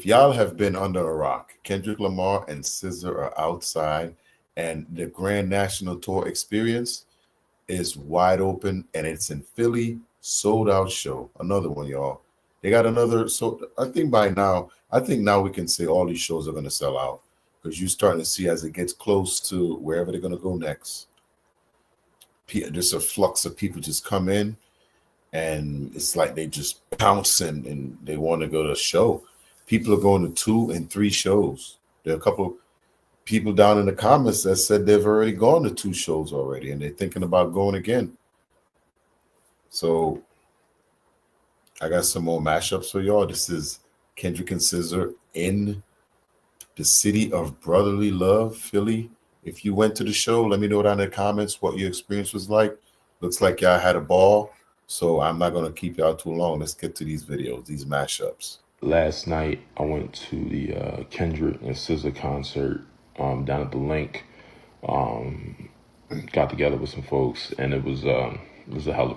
if y'all have been under a rock, Kendrick Lamar and SZA are outside, and the Grand National Tour experience is wide open, and it's in Philly, sold out show. Another one, y'all. They got another. So I think now we can say all these shows are going to sell out, because you're starting to see as it gets close to wherever they're going to go next. There's a flux of people just come in, and it's like they just bounce in and they want to go to a show. People are going to 2 and 3 shows. There are a couple people down in the comments that said they've already gone to 2 shows already, and they're thinking about going again. So I got some more mashups for y'all. This is Kendrick and SZA in the city of brotherly love, Philly. If you went to the show, let me know down in the comments what your experience was like. Looks like y'all had a ball, so I'm not going to keep y'all too long. Let's get to these videos, these mashups. Last night, I went to the Kendrick and SZA concert down at the Link. Got together with some folks, and it was a hell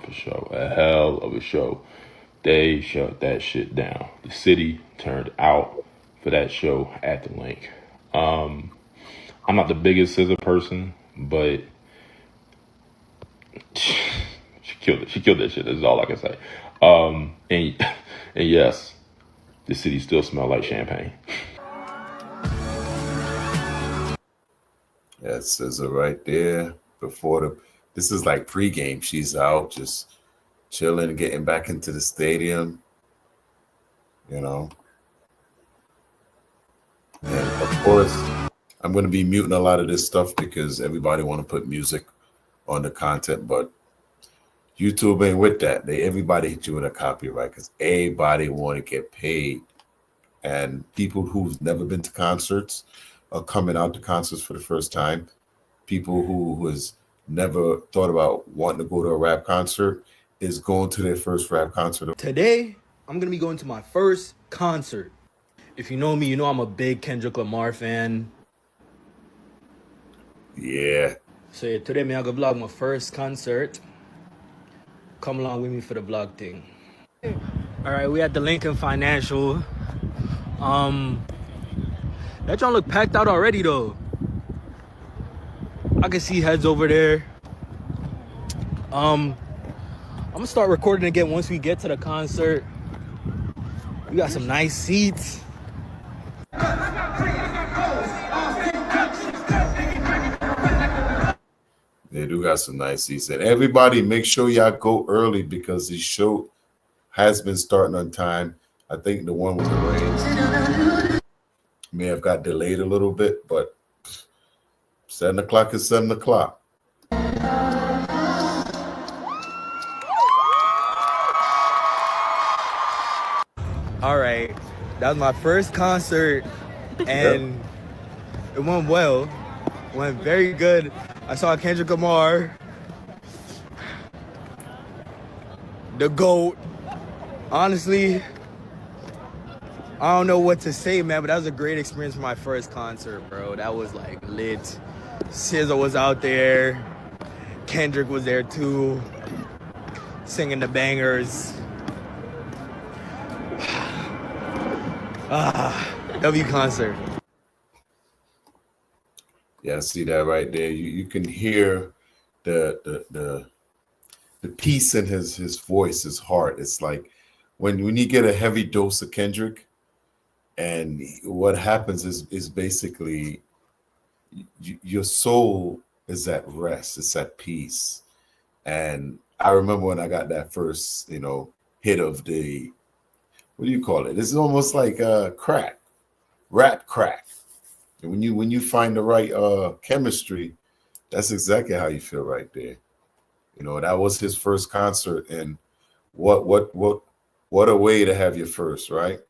of a show. They shut that shit down. The city turned out for that show at the Link. I'm not the biggest SZA person, but she killed it. She killed that shit. That's all I can say. And yes, the city still smells like champagne. Yeah, SZA right there before this is like pregame. She's out just chilling, getting back into the stadium, you know. And of course, I'm going to be muting a lot of this stuff because everybody want to put music on the content, but YouTube ain't with that. Everybody hit you with a copyright because everybody want to get paid. And people who've never been to concerts are coming out to concerts for the first time. People who has never thought about wanting to go to a rap concert is going to their first rap concert. Today, I'm going to be going to my first concert. If you know me, you know I'm a big Kendrick Lamar fan. Yeah. So yeah, today, I'm going to vlog my first concert. Come along with me for the vlog thing. All right, we at the Lincoln Financial. That joint look packed out already though. I can see heads over there. I'm gonna start recording again once we get to the concert. We got some nice seats. They do got some nice seats. And everybody make sure y'all go early because the show has been starting on time. I think the one with the rain may have got delayed a little bit, but 7 o'clock is 7 o'clock. All right, that was my first concert, and it went well. Went very good. I saw Kendrick Lamar, the GOAT. Honestly, I don't know what to say, man, but that was a great experience for my first concert, bro. That was like lit. SZA was out there. Kendrick was there too, singing the bangers. W concert. Yeah, I see that right there. You can hear the peace in his voice, his heart. It's like when you get a heavy dose of Kendrick, and what happens is basically your soul is at rest. It's at peace. And I remember when I got that first, hit of the, what do you call it? It's almost like crack, rap crack. And when you find the right chemistry, that's exactly how you feel right there. That was his first concert, and what a way to have your first, right?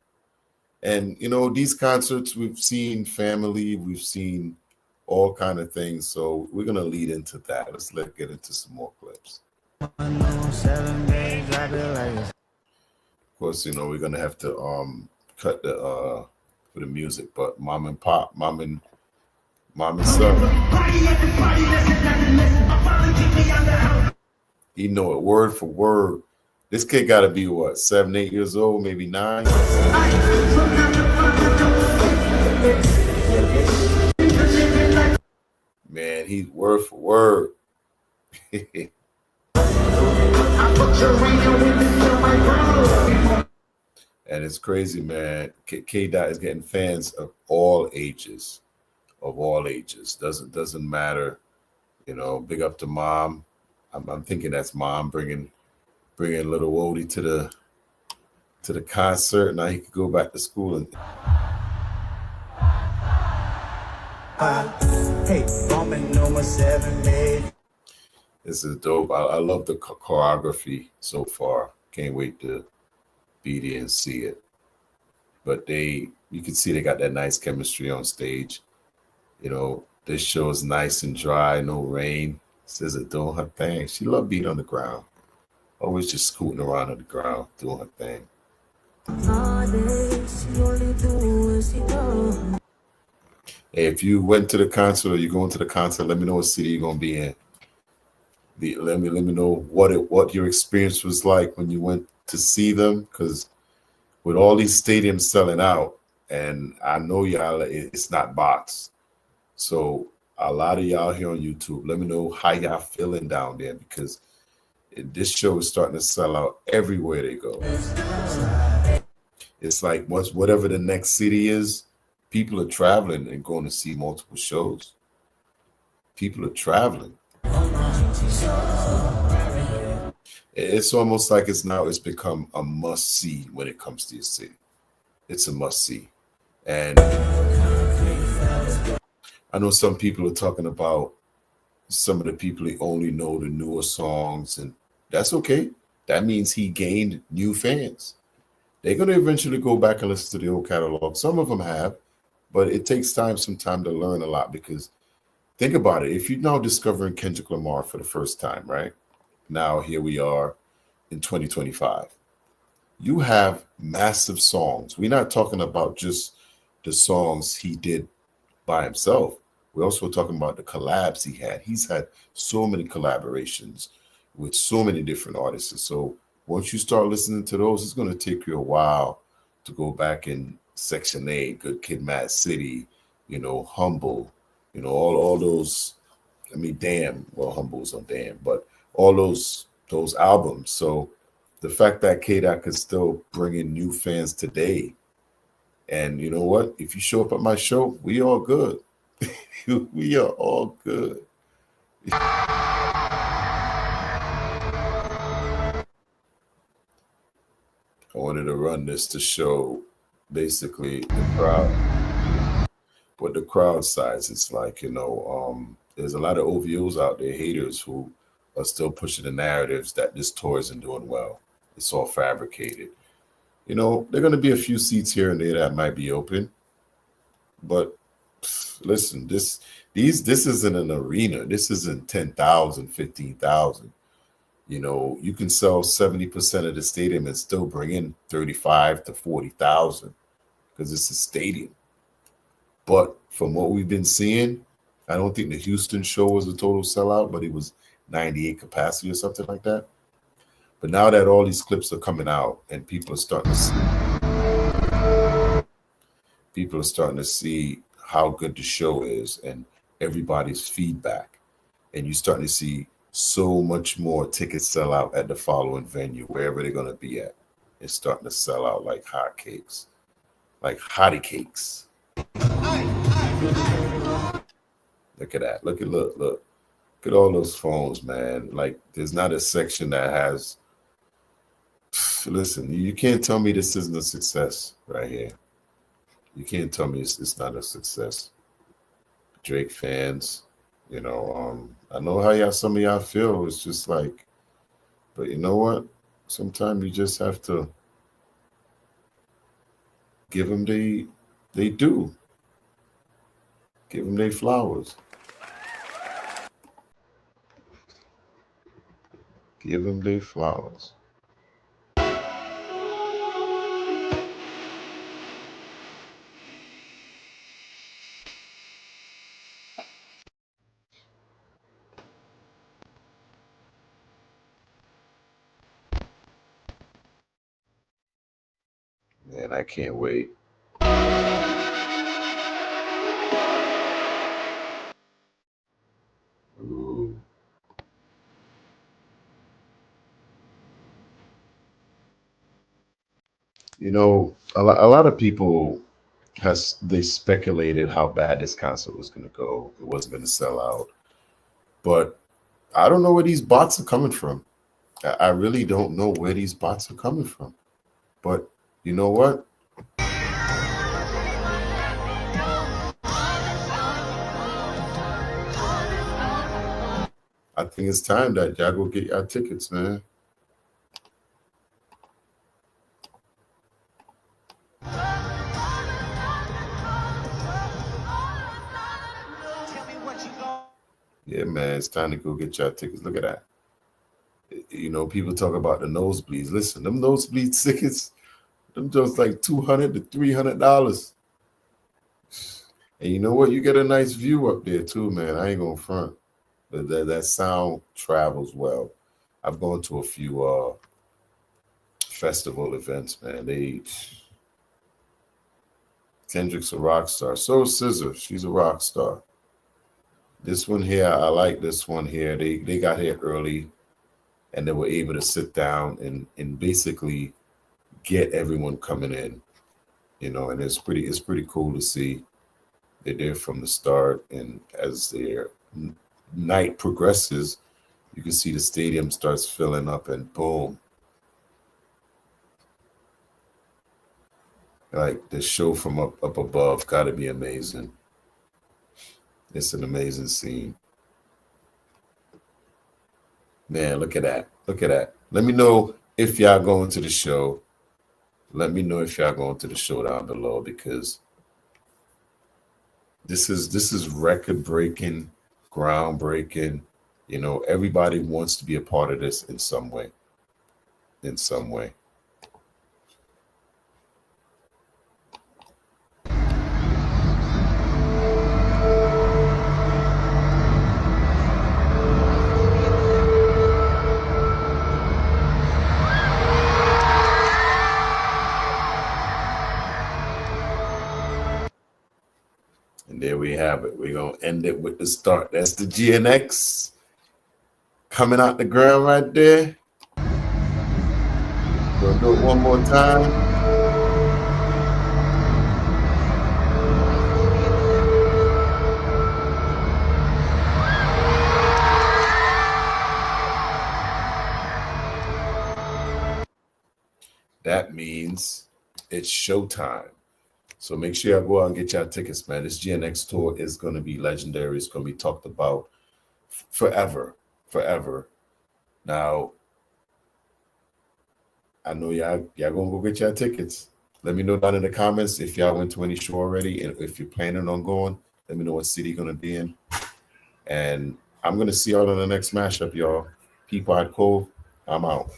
And these concerts, we've seen family, we've seen all kind of things. So we're gonna lead into that. Let's get into some more clips. Of course, we're gonna have to cut the for the music, but mom and son, he know it word for word. This kid got to be what, 7, 8 years old, maybe 9. Man, he's word for word. And it's crazy, man. K Dot is getting fans of all ages, of all ages. Doesn't matter, you know. Big up to mom. I'm thinking that's mom bringing little Wody to the concert. Now he could go back to school and Hey, woman number 7 made. this is dope. I love the choreography so far. Can't wait to be there and see it. But you can see they got that nice chemistry on stage. You know, this show is nice and dry, no rain. SZA doing her thing. She love being on the ground. Always just scooting around on the ground, doing her thing. Hey, if you went to the concert or you're going to the concert, let me know what city you're gonna be in. Let me know what your experience was like when you went to see them, because with all these stadiums selling out, and I know y'all, it's not boxed. So a lot of y'all here on YouTube, let me know how y'all feeling down there, because this show is starting to sell out everywhere they go. It's like whatever the next city is, people are traveling and going to see multiple shows. People are traveling. It's almost like it's become a must see when it comes to your city. It's a must see. And I know some people are talking about some of the people who only know the newer songs, and that's okay. That means he gained new fans. They're going to eventually go back and listen to the old catalog. Some of them have, but it takes some time to learn a lot, because think about it. If you're now discovering Kendrick Lamar for the first time, right? Now here we are in 2025. You have massive songs. We're not talking about just the songs he did by himself. We're also talking about the collabs he had. He's had so many collaborations with so many different artists. So once you start listening to those, it's going to take you a while to go back in Section 8, Good Kid, Mad City, you know, Humble, you know, all those. I mean, Damn. Well, Humble's on Damn, but all those albums. So the fact that K-Dot could still bring in new fans today, and you know what? If you show up at my show, we all good. We are all good. I wanted to run this to show basically the crowd, what the crowd size is like. You know, there's a lot of OVOs out there, haters, who are still pushing the narratives that this tour isn't doing well. It's all fabricated. You know, there are going to be a few seats here and there that might be open, but listen, this isn't an arena. This isn't 10,000, 15,000. You know, you can sell 70% of the stadium and still bring in 35 to 40,000 because it's a stadium. But from what we've been seeing, I don't think the Houston show was a total sellout, but it was 98 capacity or something like that. But now that all these clips are coming out and people are starting to see how good the show is and everybody's feedback, and you're starting to see so much more tickets sell out at the following venue, wherever they're going to be at. It's starting to sell out like hotcakes, like hottie cakes. Look at that. Look at all those phones, man. Like, there's not a section that has. Listen, you can't tell me this isn't a success right here. You can't tell me it's not a success. Drake fans, you know, I know how some of y'all feel. It's just like, but you know what? Sometimes you just have to give them they do. Give them their flowers. Give them their flowers. Man, I can't wait. A lot of people they speculated how bad this concert was going to go. It wasn't going to sell out, but I don't know where these bots are coming from. I really don't know where these bots are coming from. But you know what? I think it's time that y'all go get your tickets, man. Yeah, man, it's time to go get your tickets. Look at that. People talk about the nosebleeds. Listen, them nosebleed tickets, them just like $200 to $300. And you know what? You get a nice view up there too, man. I ain't gonna front. That sound travels well. I've gone to a few festival events, man. Kendrick's a rock star. So is SZA. She's a rock star. This one here, I like this one here. They got here early and they were able to sit down and basically get everyone coming in, and it's pretty cool to see. They're there from the start, and as their night progresses, you can see the stadium starts filling up, and boom. Like the show from up above gotta be amazing. It's an amazing scene. Man, look at that. Look at that. Let me know if y'all going to the show. Let me know if y'all going to the show down below, because this is record breaking, groundbreaking. Everybody wants to be a part of this in some way. In some way. And there we have it. We're going to end it with the start. That's the GNX coming out the ground right there. We'll do it one more time. That means it's showtime. So make sure y'all go out and get y'all tickets, man. This GNX tour is going to be legendary. It's going to be talked about forever, forever. Now, I know y'all going to go get y'all tickets. Let me know down in the comments if y'all went to any show already, and if you're planning on going, let me know what city you're going to be in. And I'm going to see y'all on the next mashup, y'all. PeePodCove, I'm out.